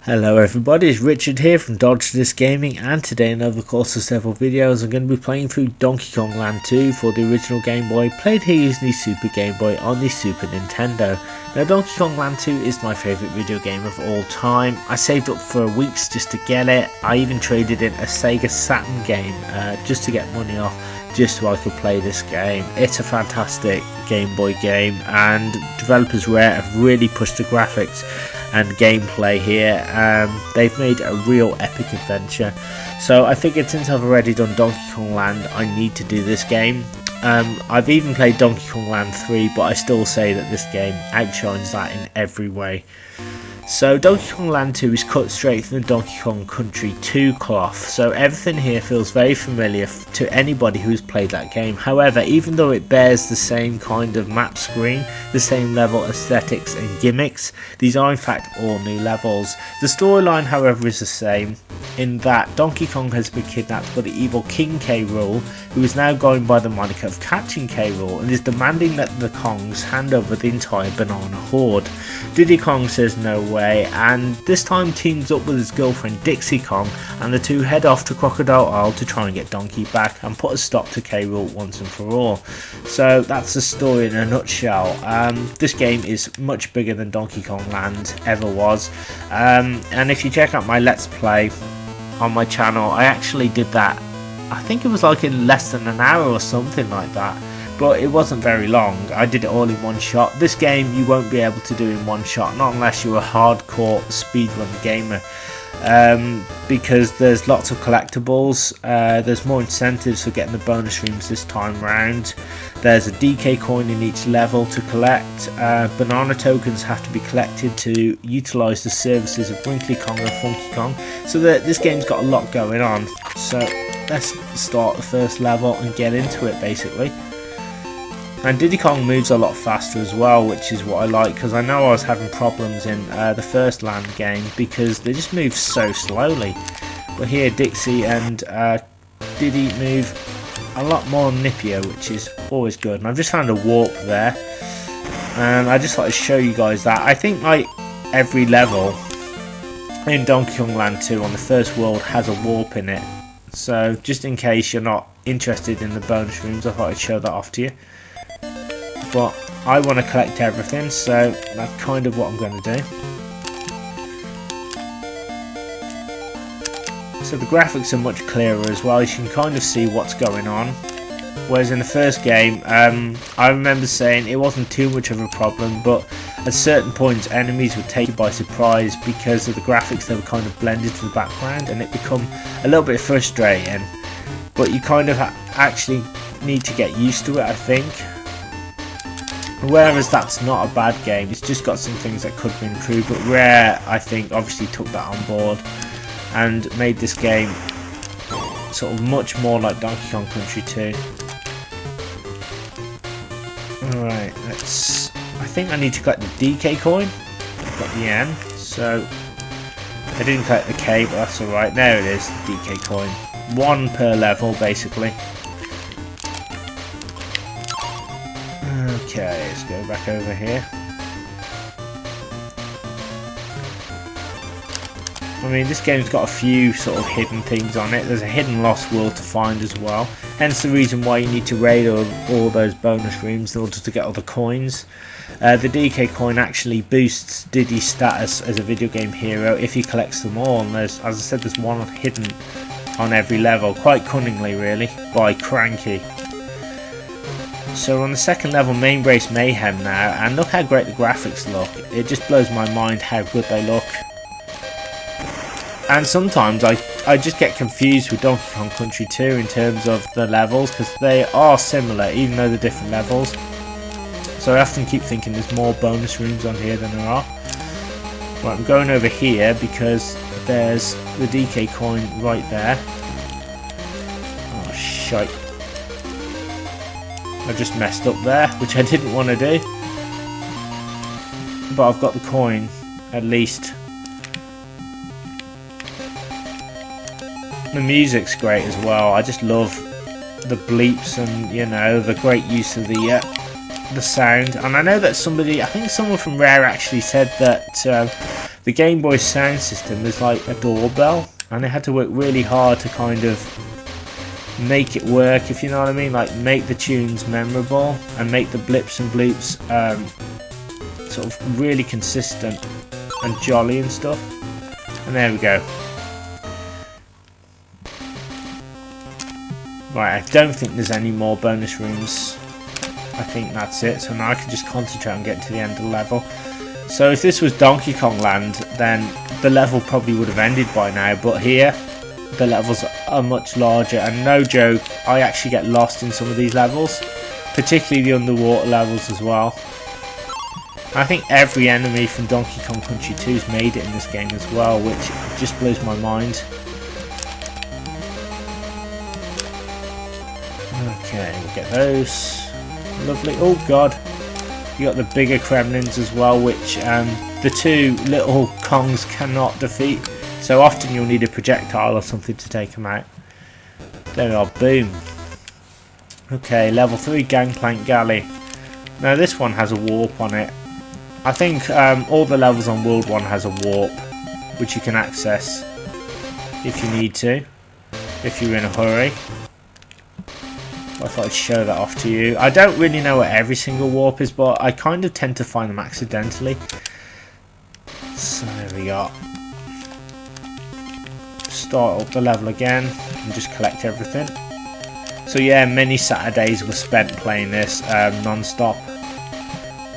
Hello everybody, it's Richard here from Dodge Gaming, and today in over the course of several videos I'm going to be playing through Donkey Kong Land 2 for the original Game Boy, played here using the Super Game Boy on the Super Nintendo. Now Donkey Kong Land 2 is my favourite video game of all time. I saved up for weeks just to get it. I even traded in a Sega Saturn game just to get money off, just so I could play this game. It's a fantastic Game Boy game, and developers Rare have really pushed the graphics and gameplay here. They've made a real epic adventure, so I figured since I've already done Donkey Kong Land, I need to do this game. I've even played Donkey Kong Land 3, but I still say that this game outshines that in every way. So Donkey Kong Land 2 is cut straight from the Donkey Kong Country 2 cloth, so everything here feels very familiar to anybody who's played that game. However, even though it bears the same kind of map screen, the same level aesthetics and gimmicks, these are in fact all new levels. The storyline, however, is the same, in that Donkey Kong has been kidnapped by the evil King K.rool, who is now going by the moniker of Kaptain K.rool, and is demanding that the Kongs hand over the entire banana hoard. Diddy Kong says no way, and this time teams up with his girlfriend Dixie Kong, and the two head off to Crocodile Isle to try and get Donkey back and put a stop to K.rool once and for all. So that's the story in a nutshell. This game is much bigger than Donkey Kong Land ever was, and if you check out my Let's Play on my channel, I actually did that, I think it was like in less than an hour or something like that, but it wasn't very long. I did it all in one shot. This game you won't be able to do in one shot, not unless you're a hardcore speedrun gamer, because there's lots of collectibles, there's more incentives for getting the bonus rooms this time round. There's a DK coin in each level to collect. Banana tokens have to be collected to utilise the services of Wrinkly and Funky Kong, so that this game's got a lot going on. So let's start the first level and get into it basically. And Diddy Kong moves a lot faster as well, which is what I like, because I know I was having problems in the first Land game because they just move so slowly. But here Dixie and Diddy move a lot more nippier, which is always good. And I've just found a warp there, and I just thought I'd show you guys that. I think like every level in Donkey Kong Land 2 on the first world has a warp in it. So just in case you're not interested in the bonus rooms, I thought I'd show that off to you. But I want to collect everything, so that's kind of what I'm going to do. So the graphics are much clearer as well, you can kind of see what's going on. Whereas in the first game, I remember saying it wasn't too much of a problem, but at certain points enemies would take you by surprise because of the graphics. They were kind of blended to the background, and it become a little bit frustrating. But you kind of actually need to get used to it, I think. Whereas that's not a bad game, it's just got some things that could be improved, but Rare, I think, obviously took that on board and made this game sort of much more like Donkey Kong Country 2. Alright, I think I need to collect the DK coin. I've got the N, so I didn't collect the K, but that's alright. There it is, the DK coin. One per level, basically. Okay, let's go back over here. I mean, this game's got a few sort of hidden things on it. There's a hidden lost world to find as well. Hence the reason why you need to raid all those bonus rooms in order to get all the coins. The DK coin actually boosts Diddy's status as a video game hero if he collects them all. And there's, as I said, there's one hidden on every level, quite cunningly really, by Cranky. So on the second level, Main Base Mayhem now, and look how great the graphics look. It just blows my mind how good they look. And sometimes I just get confused with Donkey Kong Country 2 in terms of the levels, because they are similar even though they're different levels. So I often keep thinking there's more bonus rooms on here than there are. Right, I'm going over here because there's the DK coin right there. Oh shite. I just messed up there, which I didn't want to do. But I've got the coin, at least. The music's great as well. I just love the bleeps and, you know, the great use of the the sound. And I know that somebody, I think someone from Rare actually said that the Game Boy sound system is like a doorbell, and they had to work really hard to kind of make it work, if you know what I mean, like make the tunes memorable and make the blips and bloops sort of really consistent and jolly and stuff. And there we go. Right, I don't think there's any more bonus rooms. I think that's it, so now I can just concentrate on getting to the end of the level. So if this was Donkey Kong Land, then the level probably would have ended by now, but here the levels are much larger, and no joke, I actually get lost in some of these levels, particularly the underwater levels as well. I think every enemy from Donkey Kong Country 2's made it in this game as well, which just blows my mind. Okay, we'll get those. Lovely. Oh god, you got the bigger Kremlins as well, which the two little Kongs cannot defeat. So often you'll need a projectile or something to take them out. There we are, boom. Okay, level 3 Gangplank Galley. Now this one has a warp on it. I think all the levels on World 1 has a warp, which you can access if you need to, if you're in a hurry. I thought I'd show that off to you. I don't really know what every single warp is, but I kind of tend to find them accidentally. So there we are. Start up the level again and just collect everything. So yeah, many Saturdays were spent playing this non-stop.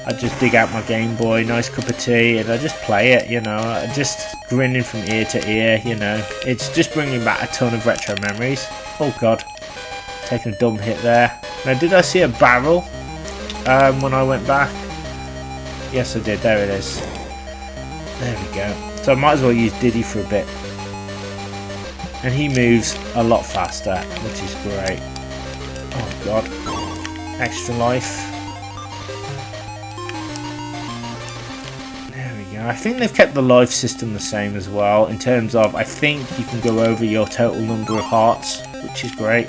I just dig out my Game Boy, nice cup of tea, and I just play it, you know, just grinning from ear to ear, you know. It's just bringing back a ton of retro memories. Oh god, taking a dumb hit there. Now, did I see a barrel when I went back? Yes, I did. There it is. There we go. So I might as well use Diddy for a bit. And he moves a lot faster, which is great. Oh god. Extra life. There we go. I think they've kept the life system the same as well, in terms of, I think you can go over your total number of hearts, which is great.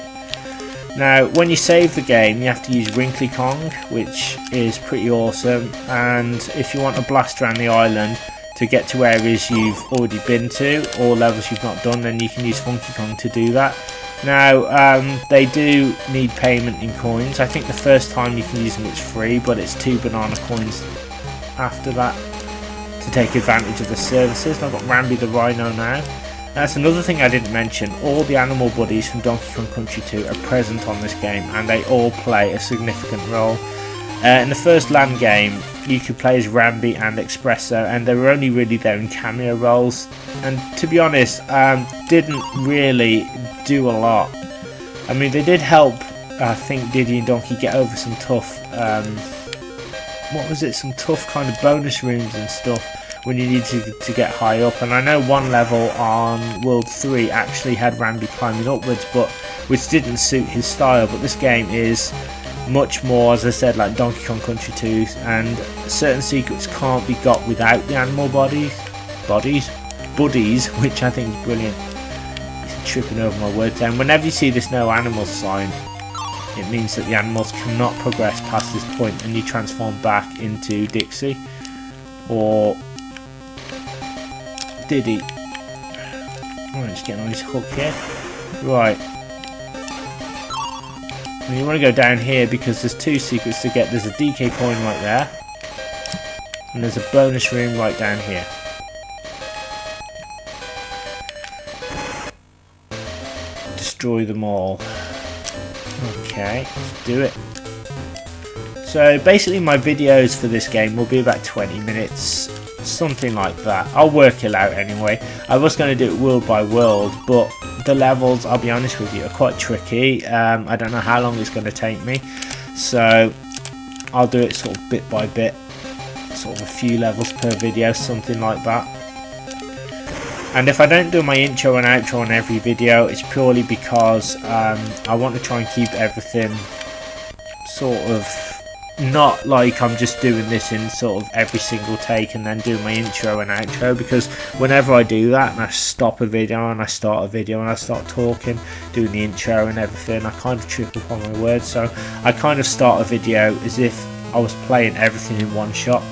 Now, when you save the game, you have to use Wrinkly Kong, which is pretty awesome. And if you want to blast around the island to get to areas you've already been to, or levels you've not done, then you can use Funky Kong to do that. Now, they do need payment in coins. I think the first time you can use them it's free, but it's 2 banana coins after that to take advantage of the services. I've got Rambi the Rhino now. That's another thing I didn't mention. All the animal buddies from Donkey Kong Country 2 are present on this game, and they all play a significant role. In the first land game, you could play as Rambi and Espresso, and they were only really there in cameo roles, and to be honest, didn't really do a lot. I mean, they did help, I think, Diddy and Donkey get over some tough, what was it, some tough kind of bonus rooms and stuff when you need to get high up. And I know one level on World 3 actually had Rambi climbing upwards, but which didn't suit his style. But this game is much more, as I said, like Donkey Kong Country 2, and certain secrets can't be got without the animal buddies, which I think is brilliant. Tripping over my words then. Whenever you see this no animals sign, it means that the animals cannot progress past this point, and you transform back into Dixie or Diddy. I'm just getting on his hook here. Right. And you want to go down here because there's 2 secrets to get. There's a DK coin right there, and there's a bonus room right down here. Destroy them all. Okay, let's do it. So basically my videos for this game will be about 20 minutes, something like that. I'll work it out anyway. I was going to do it world by world, but the levels, I'll be honest with you, are quite tricky. I don't know how long it's going to take me, so I'll do it sort of bit by bit, sort of a few levels per video, something like that. And if I don't do my intro and outro on every video, it's purely because I want to try and keep everything sort of not like I'm just doing this in sort of every single take and then do my intro and outro, because whenever I do that and I stop a video and I start a video and I start talking, doing the intro and everything, I kind of trip up on my words. So I kind of start a video as if I was playing everything in one shot.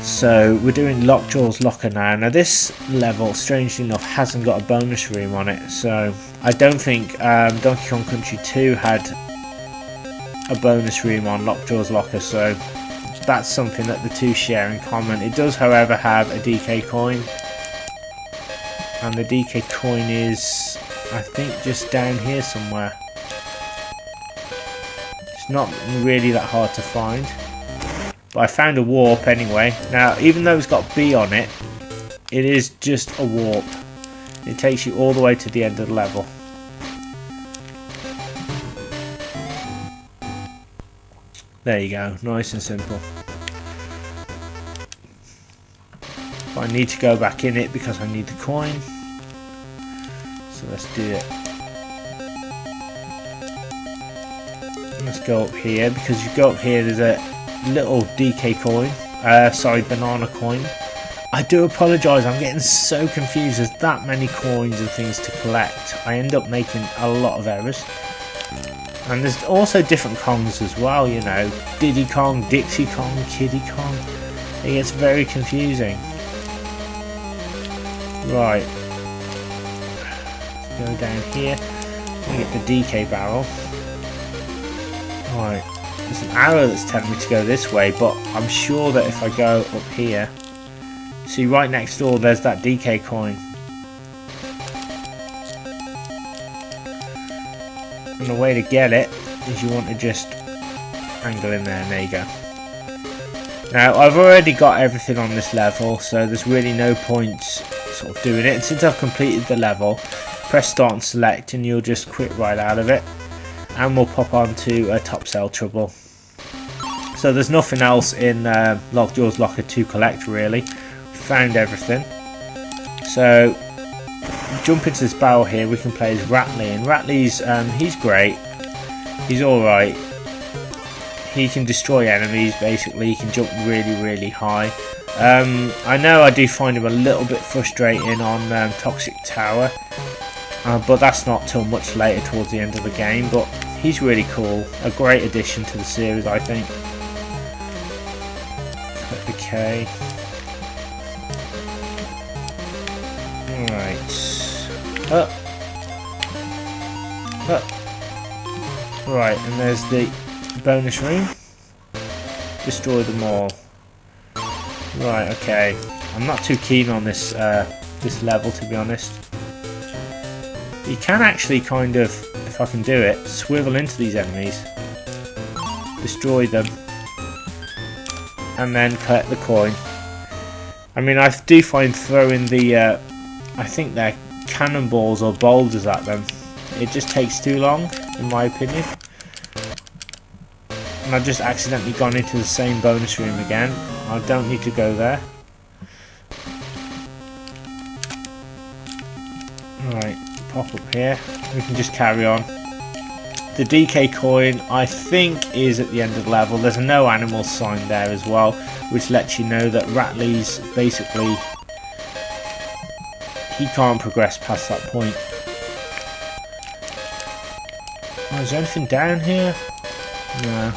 So we're doing Lockjaw's Locker now. Now this level, strangely enough, hasn't got a bonus room on it. So I don't think Donkey Kong Country 2 had a bonus room on Lockjaw's Locker. So that's something that the two share in common. It does, however, have a DK coin. And the DK coin is, I think, just down here somewhere. It's not really that hard to find. But I found a warp anyway. Now, even though it's got B on it, it is just a warp. It takes you all the way to the end of the level. There you go, nice and simple. But I need to go back in it because I need the coin. So let's do it. Let's go up here, because you go up here, there's a little DK coin, sorry, banana coin. I do apologise, I'm getting so confused. There's that many coins and things to collect. I end up making a lot of errors. And there's also different Kongs as well, you know. Diddy Kong, Dixie Kong, Kiddy Kong. It gets very confusing. Right. Let's go down here and get the DK barrel. Right. There's an arrow that's telling me to go this way, but I'm sure that if I go up here, see right next door there's that DK coin. And the way to get it is you want to just angle in there, and there you go. Now I've already got everything on this level, so there's really no point sort of doing it. And since I've completed the level, press start and select and you'll just quit right out of it. And we'll pop on to Top Cell Trouble. So there's nothing else in Lockjaw's Locker to collect really. We found everything. So jump into this barrel here, we can play as Rattly, and Rattly's he's great. He's alright. He can destroy enemies basically, he can jump really high. I know I do find him a little bit frustrating on Toxic Tower. But that's not till much later towards the end of the game, but he's really cool, a great addition to the series I think. Click the K. Alright. Up. Right, and there's the bonus room. Destroy them all. Right, okay. I'm not too keen on this this level, to be honest. You can actually kind of, if I can do it, swivel into these enemies, destroy them, and then collect the coin. I mean, I do find throwing the, I think they're cannonballs or boulders at them, it just takes too long, in my opinion. And I've just accidentally gone into the same bonus room again. I don't need to go there. Right. Pop up here, we can just carry on. The DK coin I think is at the end of the level. There's a no animal sign there as well, which lets you know that Rattly's basically, he can't progress past that point. Oh, is there anything down here? No,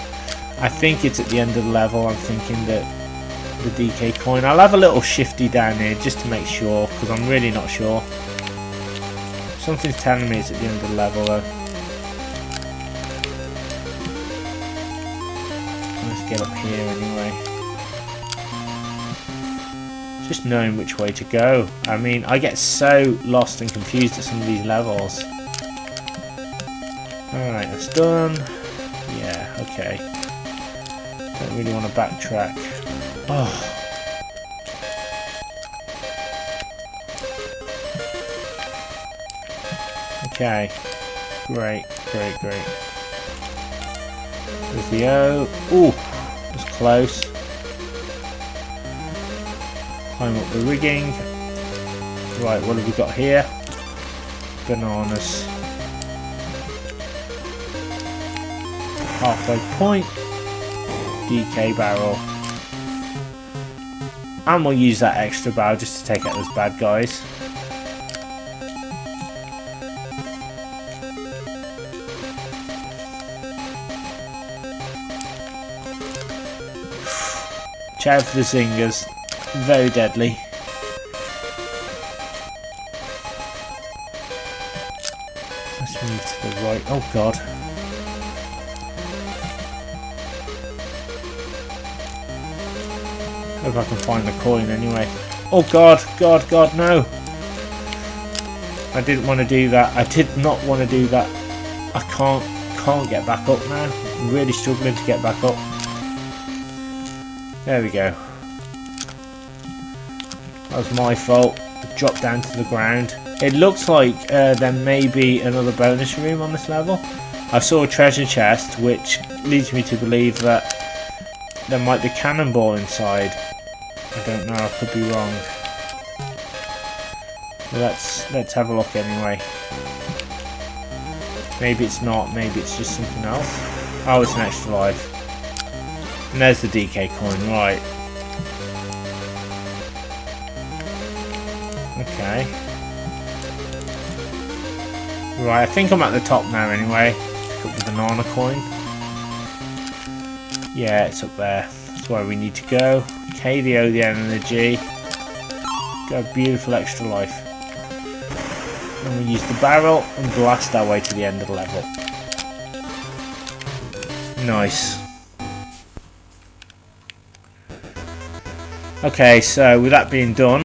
I think it's at the end of the level. I'm thinking that the DK coin, I'll have a little shifty down here just to make sure, because I'm really not sure. Something's telling me it's at the end of the level though. Let's get up here anyway. Just knowing which way to go. I mean, I get so lost and confused at some of these levels. Alright, that's done. Yeah, okay. Don't really want to backtrack. Oh. Okay, great. There's the O. Ooh, that's close. Climb up the rigging. Right, what have we got here? Bananas. Halfway point. DK barrel. And we'll use that extra barrel just to take out those bad guys. Watch out for the zingers. Very deadly. Let's move to the right. Oh god. Hope I can find the coin anyway. Oh god, god, god, no! I didn't want to do that. I did not want to do that. I can't get back up now. I'm really struggling to get back up. There we go. That was my fault. Dropped down to the ground. It looks like there may be another bonus room on this level. I saw a treasure chest, which leads me to believe that there might be a cannonball inside. I don't know, I could be wrong. Let's have a look anyway. Maybe it's not, maybe it's just something else. Oh, it's an extra life. And there's the DK coin, right. Okay. Right, I think I'm at the top now anyway. Pick up the banana coin. Yeah, it's up there. That's where we need to go. KDO the energy. Got a beautiful extra life. And we use the barrel and blast our way to the end of the level. Nice. Okay, so with that being done,